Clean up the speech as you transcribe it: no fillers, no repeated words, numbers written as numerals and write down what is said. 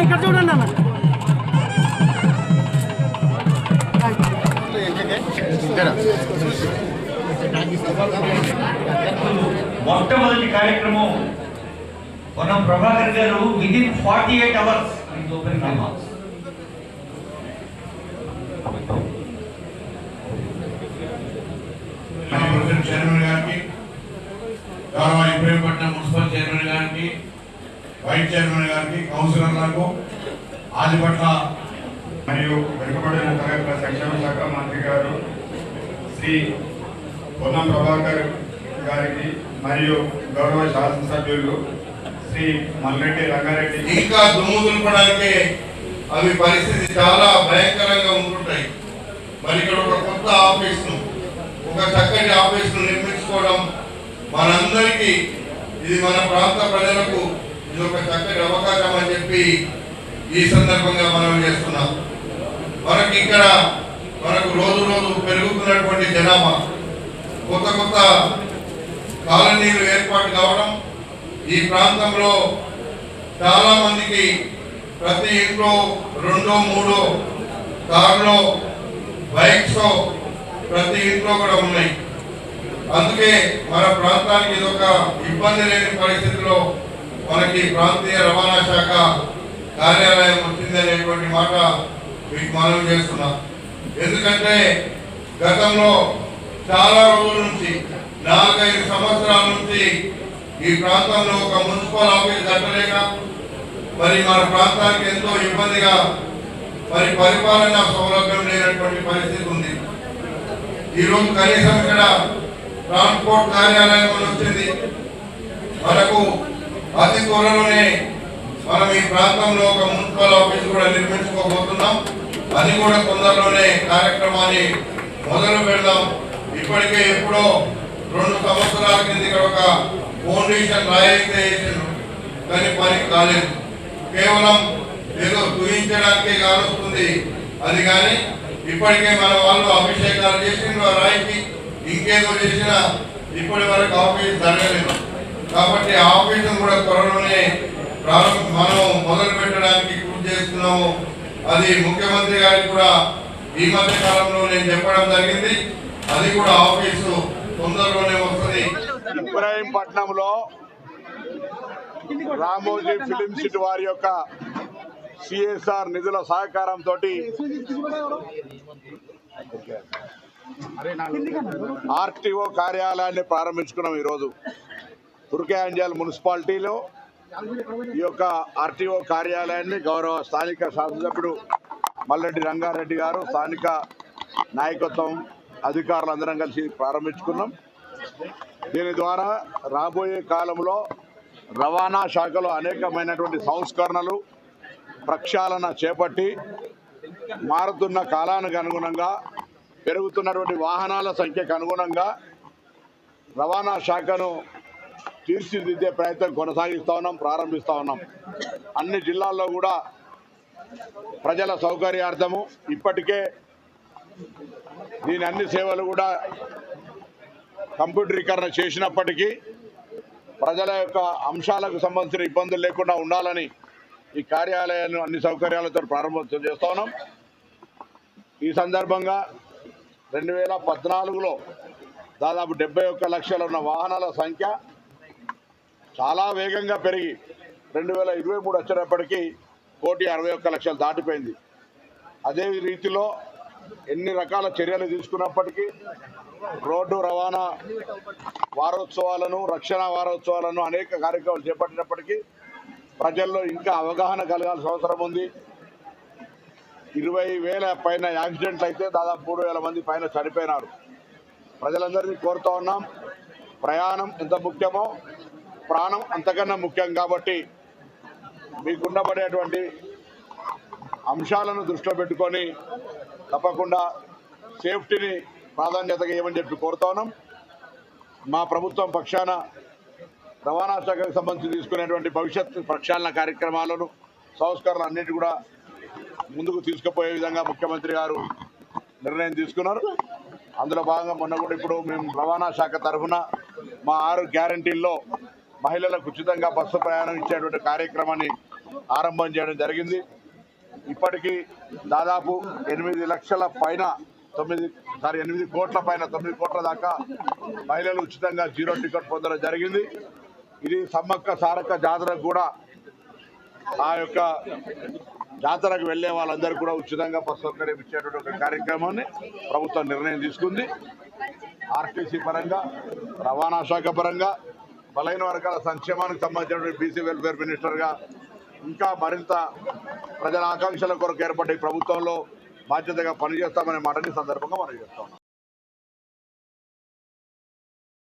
ఇక్కడ చూడండి అన్న. మొట్టమొదటి కార్యక్రమం పొన్నం ప్రభాకర్ గారు within 48 hours open remarks. Chairman గారికి, గౌరవ ఇబ్రహీంపట్నం మున్సిపల్ చైర్మన్ గారికి, వైస్ చైర్మన్ గారికి, కౌన్సిలర్లకు, ఆదిపట్ల మరియు వెనుకబడిన తరగతుల సంక్షేమ శాఖ మంత్రి గారు శ్రీ పొన్నం ప్రభాకర్ గారికి మరియు గౌరవ శాసనసభ్యులు శ్రీ మల్రెడ్డి రంగారెడ్డి. ఇంకా దుమ్ము దులపడానికి అవి పరిస్థితి చాలా భయంకరంగా ఉంటుంటాయి. మరి ఇక్కడ ఒక కొత్త ఆఫీస్ను, ఒక చక్కటి ఆఫీస్ను నిర్మించుకోవడం మనందరికీ, ఇది మన ప్రాంత ప్రజలకు ఇది ఒక చక్కటి అవకాశం అని చెప్పి ఈ సందర్భంగా మనం చేస్తున్నాం. మనకి ఇక్కడ మనకు రోజు రోజు పెరుగుతున్నటువంటి జనాభా, కొత్త కొత్త కాలనీలు ఏర్పాటు కావడం, ఈ ప్రాంతంలో చాలా మందికి ప్రతి ఇంట్లో 2-3 కార్లో, బైక్స్ ప్రతి ఇంట్లో కూడా ఉన్నాయి. అందుకే మన ప్రాంతానికి ఇది ఒక ఇబ్బంది లేని పరిస్థితిలో మనకి ప్రాంతీయ రవాణా శాఖ కార్యాలయం వచ్చింది అనేటువంటి మాట మీకు మనం చేస్తున్నాం. ఎందుకంటే గతంలో చాలా రోజుల నుంచి 4-5 సంవత్సరాల నుంచి ఈ ప్రాంతంలో ఒక మున్సిపల్ ఆఫీస్ కట్టలేక మరి మన ప్రాంతానికి ఎంతో ఇబ్బందిగా, మరి పరిపాలన సౌలభ్యం లేనటువంటి పరిస్థితి ఉంది. ఈరోజు కనీసం ఇక్కడ ట్రాన్స్పోర్ట్ కార్యాలయం వచ్చింది. మనకు అతి త్వరలోనే మనం ఈ ప్రాంతంలో ఒక మున్సిపల్ ఆఫీస్ కూడా నిర్మించుకోబోతున్నాం. అది కూడా తొందరలోనే కార్యక్రమాన్ని మొదలు పెడదాం. ఇప్పటికే ఎప్పుడో 2 సంవత్సరాల కింద ఇక్కడ ఒక ఫౌండేషన్ రాయితీ వేసారు, కానీ పని కాలేదు. కేవలం ఏదో చూపించడానికే కానొస్తుంది అది. కానీ ఇప్పటికే మన వాళ్ళు అభిషేకాలు చేసిన రాయికి, ఇంకేదో చేసినా ఇప్పటి వరకు ఆఫీస్ జరగలేదు. కాబట్టి ఆఫీసును కూడా త్వరలోనే మనం మొదలు పెట్టడానికి కృషి చేస్తున్నాము. అది ముఖ్యమంత్రి గారికి కూడా ఈ మధ్య కాలంలో నేను చెప్పడం జరిగింది. అది కూడా ఆఫీసు తొందరలోనే వస్తుంది. ఇబ్రాహీంపట్నంలో రామోజీ ఫిలిం సిటీ వారి యొక్క సిఎస్ఆర్ నిధుల సహకారంతో ఆర్టీఓ కార్యాలయాన్ని ప్రారంభించుకున్నాం. ఈరోజు తుర్కేంజల్ మున్సిపాలిటీలో ఈ యొక్క ఆర్టీఓ కార్యాలయాన్ని గౌరవ స్థానిక శాసనసభ్యుడు మల్లెడ్డి రంగారెడ్డి గారు, స్థానిక నాయకత్వం, అధికారులు అందరం కలిసి ప్రారంభించుకున్నాం. దీని ద్వారా రాబోయే కాలంలో రవాణా శాఖలో అనేకమైనటువంటి సంస్కరణలు, ప్రక్షాళన చేపట్టి మారుతున్న కాలానికి అనుగుణంగా, పెరుగుతున్నటువంటి వాహనాల సంఖ్యకు అనుగుణంగా రవాణా శాఖను తీర్చిదిద్దే ప్రయత్నం కొనసాగిస్తూ ఉన్నాం, ప్రారంభిస్తూ ఉన్నాం. అన్ని జిల్లాల్లో కూడా ప్రజల సౌకర్యార్థము ఇప్పటికే దీని అన్ని సేవలు కూడా కంప్యూటరీకరణ చేసినప్పటికీ ప్రజల యొక్క అంశాలకు సంబంధించిన ఇబ్బందులు లేకుండా ఉండాలని ఈ కార్యాలయాన్ని అన్ని సౌకర్యాలతో ప్రారంభోత్సవం చేస్తూ ఉన్నాం. ఈ సందర్భంగా 2014లో దాదాపు 71 లక్షలు ఉన్న వాహనాల సంఖ్య చాలా వేగంగా పెరిగి 2023 వచ్చేటప్పటికీ 1,61,00,000 దాటిపోయింది. అదే రీతిలో ఎన్ని రకాల చర్యలు తీసుకున్నప్పటికీ రోడ్డు రవాణా వారోత్సవాలను, రక్షణ వారోత్సవాలను, అనేక కార్యక్రమాలు చేపట్టినప్పటికీ ప్రజల్లో ఇంకా అవగాహన కలగాల్సిన అవసరం ఉంది. 20,000 పైన యాక్సిడెంట్లు అయితే దాదాపు 3,000 మంది పైన చనిపోయినారు. ప్రజలందరినీ కోరుతూ ఉన్నాం, ప్రయాణం ఎంత ముఖ్యమో ప్రాణం అంతకన్నా ముఖ్యం. కాబట్టి మీకుండబడేటువంటి అంశాలను దృష్టిలో పెట్టుకొని తప్పకుండా సేఫ్టీని ప్రాధాన్యతగా ఇవ్వమని చెప్పి కోరుతా ఉన్నాం. మా ప్రభుత్వం పక్షాన రవాణా శాఖకు సంబంధించి తీసుకునేటువంటి భవిష్యత్ ప్రక్షాళన కార్యక్రమాలను, సంస్కరణలు అన్నిటి కూడా ముందుకు తీసుకుపోయే విధంగా ముఖ్యమంత్రి గారు నిర్ణయం తీసుకున్నారు. అందులో భాగంగా మొన్న కూడా ఇప్పుడు మేము రవాణా శాఖ తరఫున మా 6 గ్యారంటీల్లో మహిళలకు ఉచితంగా బస్సు ప్రయాణం ఇచ్చేటువంటి కార్యక్రమాన్ని ఆరంభం చేయడం జరిగింది. ఇప్పటికీ దాదాపు 8 లక్షల పైన 8 కోట్ల పైన 9 కోట్ల దాకా మహిళలు ఉచితంగా 0 టికెట్ పొందడం జరిగింది. ఇది సమ్మక్క సారక్క జాతరకు కూడా ఆ యొక్క జాతరకు వెళ్లే వాళ్ళందరూ కూడా ఉచితంగా బస్సు సౌకర్యం ఇచ్చేటువంటి ఒక కార్యక్రమాన్ని ప్రభుత్వం నిర్ణయం తీసుకుంది. ఆర్టీసీ పరంగా, రవాణా శాఖ పరంగా, బలైన వర్గాల సంక్షేమానికి సంబంధించిన బీసీ వెల్ఫేర్ మినిస్టర్గా ఇంకా మరింత ప్రజల ఆకాంక్షల కొరకు ఏర్పడ్డ ఈ ప్రభుత్వంలో బాధ్యతగా పనిచేస్తామనే మాటని సందర్భంగా మనం చెప్తాం.